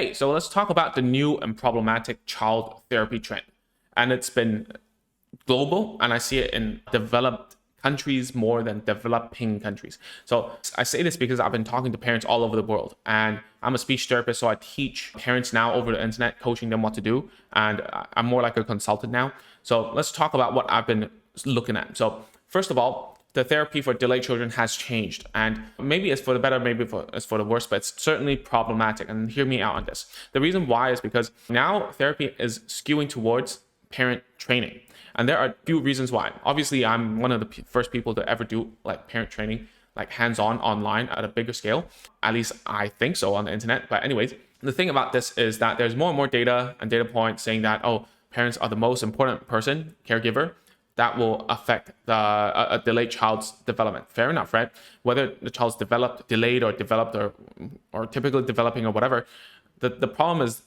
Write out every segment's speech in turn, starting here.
Hey, so let's talk about the new and problematic child therapy trend. And it's been global, and I see it in developed countries more than developing countries. So I say this because I've been talking to parents all over the world, and I'm a speech therapist, so I teach parents now over the internet, coaching them what to do, and I'm more like a consultant now. So let's talk about what I've been looking at. So first of all, the therapy for delayed children has changed, and maybe it's for the better, maybe it's for the worse, but it's certainly problematic. And hear me out on this. The reason why is because now therapy is skewing towards parent training. And there are a few reasons why. Obviously, I'm one of the first people to ever do like parent training, like hands-on online at a bigger scale. At least I think so on the internet. But anyways, the thing about this is that there's more and more data and data points saying that, oh, parents are the most important person, caregiver, that will affect a delayed child's development. Fair enough, right? Whether the child's delayed or developed or typically developing or whatever, the problem is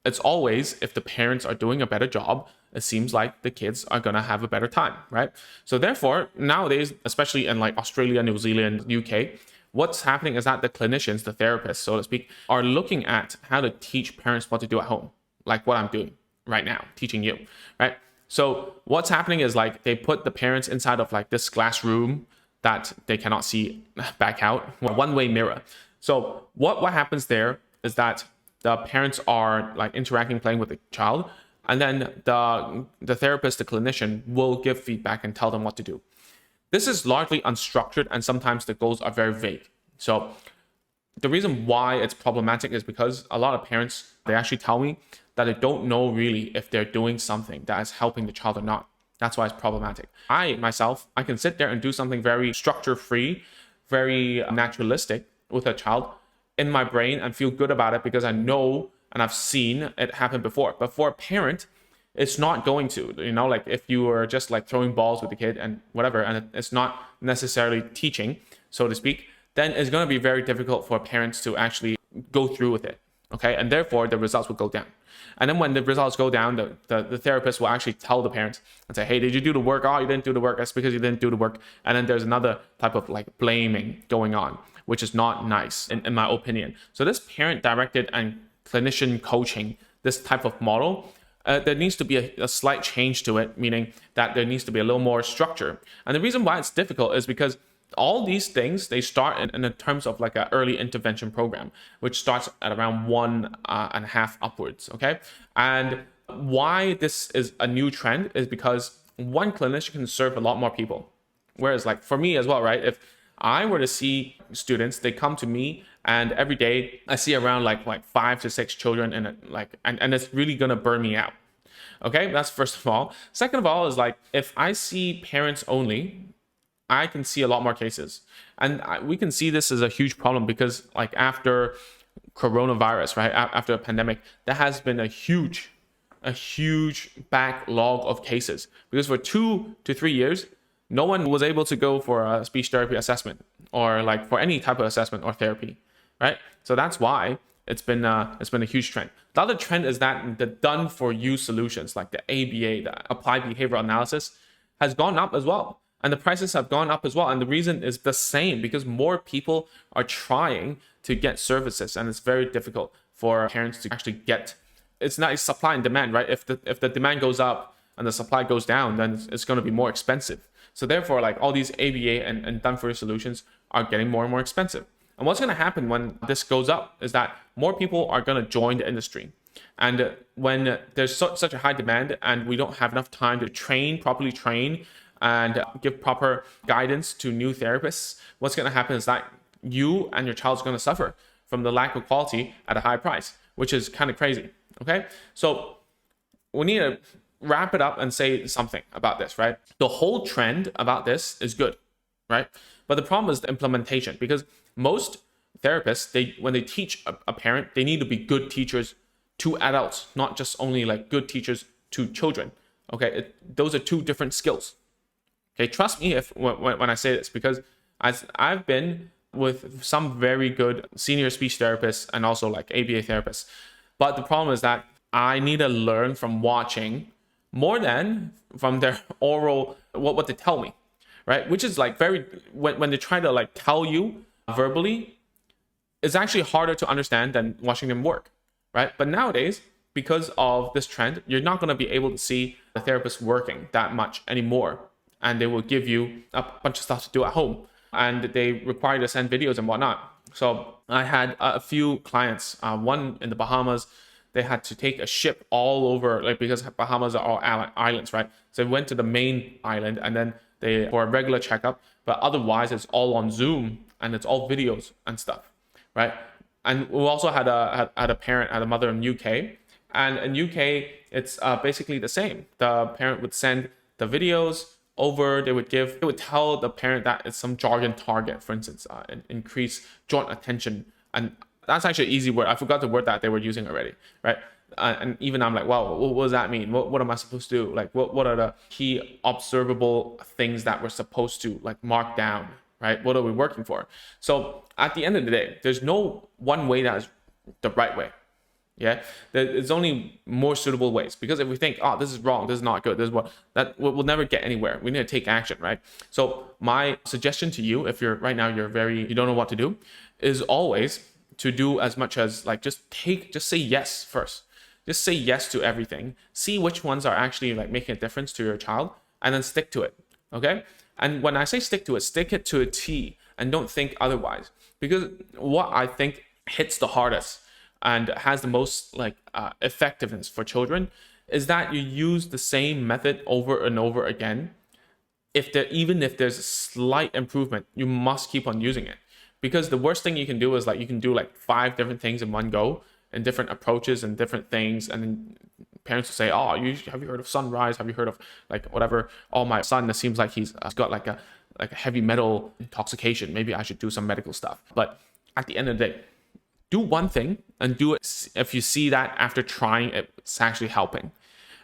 it's always if the parents are doing a better job, it seems like the kids are going to have a better time, right? So therefore, nowadays, especially in like Australia, New Zealand, UK, what's happening is that the clinicians, the therapists, so to speak, are looking at how to teach parents what to do at home, like what I'm doing right now, teaching you, right? So what's happening is like they put the parents inside of like this glass room that they cannot see back out, a one-way mirror. So what happens there is that the parents are like interacting, playing with the child, and then the therapist, the clinician, will give feedback and tell them what to do. This is largely unstructured, and sometimes the goals are very vague. So the reason why it's problematic is because a lot of parents, they actually tell me that they don't know really if they're doing something that is helping the child or not. That's why it's problematic. I can sit there and do something very structure-free, very naturalistic with a child in my brain and feel good about it because I know and I've seen it happen before. But for a parent, it's not going to, like if you were just like throwing balls with the kid and whatever, and it's not necessarily teaching, so to speak, then it's going to be very difficult for parents to actually go through with it. Okay. And therefore the results will go down. And then when the results go down, the therapist will actually tell the parents and say, hey, did you do the work? Oh, you didn't do the work. That's because you didn't do the work. And then there's another type of like blaming going on, which is not nice in my opinion. So this parent directed and clinician coaching, this type of model, there needs to be a slight change to it, meaning that there needs to be a little more structure. And the reason why it's difficult is because all these things, they start in the terms of like an early intervention program, which starts at around 1.5 upwards, okay? And why this is a new trend is because one clinician can serve a lot more people. Whereas like for me as well, right? If I were to see students, they come to me and every day I see around like 5 to 6 children and it's really gonna burn me out. Okay, that's first of all. Second of all is like, if I see parents only, I can see a lot more cases. And we can see this as a huge problem because like after coronavirus, right? After a pandemic, there has been a huge backlog of cases because for 2 to 3 years, no one was able to go for a speech therapy assessment or like for any type of assessment or therapy, right? So that's why it's been a huge trend. The other trend is that the done for you solutions like the ABA, the applied behavioral analysis, has gone up as well. And the prices have gone up as well. And the reason is the same, because more people are trying to get services, and it's very difficult for parents to actually get. It's not supply and demand, right? If the demand goes up and the supply goes down, then it's going to be more expensive. So therefore, like all these ABA and done for you solutions are getting more and more expensive. And what's going to happen when this goes up is that more people are going to join the industry. And when there's such a high demand and we don't have enough time to properly train, and give proper guidance to new therapists, what's going to happen is that you and your child's going to suffer from the lack of quality at a high price, which is kind of crazy. Okay, so we need to wrap it up and say something about this, right? The whole trend about this is good, right? But the problem is the implementation, because most therapists, when they teach a parent, they need to be good teachers to adults, not just only like good teachers to children. Okay, those are two different skills. Okay, trust me when I say this, because I've been with some very good senior speech therapists and also like ABA therapists. But the problem is that I need to learn from watching more than from their oral, what they tell me, right? Which is like when they try to like tell you verbally, it's actually harder to understand than watching them work. right? But nowadays, because of this trend, you're not going to be able to see the therapist working that much anymore. And they will give you a bunch of stuff to do at home. And they require you to send videos and whatnot. So I had a few clients, one in the Bahamas. They had to take a ship all over, like, because Bahamas are all islands, right? So they went to the main island and then they for a regular checkup. But otherwise, it's all on Zoom and it's all videos and stuff, right? And we also had a mother in UK, and in UK it's basically the same. The parent would send the videos over. They would tell the parent that it's some jargon target, for instance, increase joint attention, and that's actually an easy word. I forgot the word that they were using already, right? And even I'm like, wow, what does that mean? What am I supposed to do? Like, what are the key observable things that we're supposed to like mark down, right? What are we working for? So at the end of the day, there's no one way that is the right way. Yeah, there's only more suitable ways, because if we think, oh, this is wrong, this is not good, this is what, that we'll never get anywhere. We need to take action, right? So my suggestion to you, if you're right now you don't know what to do, is always to do as much as like just say yes first. Just say yes to everything. See which ones are actually like making a difference to your child, and then stick to it. Okay? And when I say stick to it, stick it to a T, and don't think otherwise. Because what I think hits the hardest and has the most like effectiveness for children is that you use the same method over and over again. Even if there's a slight improvement, you must keep on using it. Because the worst thing you can do is like you can do like 5 different things in one go, and different approaches and different things, and then parents will say, oh, have you heard of sunrise? Have you heard of like whatever? Oh, my son, it seems like he's got like a heavy metal intoxication. Maybe I should do some medical stuff. But at the end of the day, do one thing and do it if you see that after trying it's actually helping.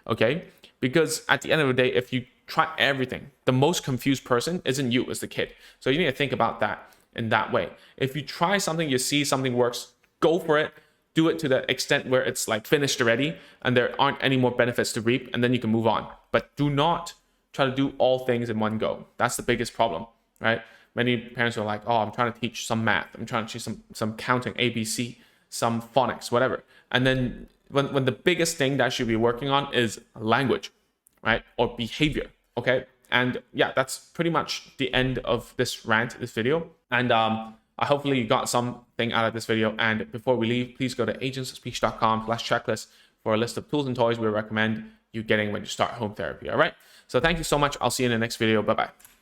Okay? Because at the end of the day, if you try everything, the most confused person isn't you, it's the kid. So you need to think about that in that way. If you try something, you see something works, go for it. Do it to the extent where it's like finished already and there aren't any more benefits to reap, and then you can move on. But do not try to do all things in one go. That's the biggest problem, right? Many parents are like, oh, I'm trying to teach some math. I'm trying to teach some counting, ABC, some phonics, whatever. And then when the biggest thing that should be working on is language, right? Or behavior, okay? And yeah, that's pretty much the end of this rant, this video. And hopefully you got something out of this video. And before we leave, please go to agentsofspeech.com/checklist for a list of tools and toys we recommend you getting when you start home therapy, all right? So thank you so much. I'll see you in the next video. Bye-bye.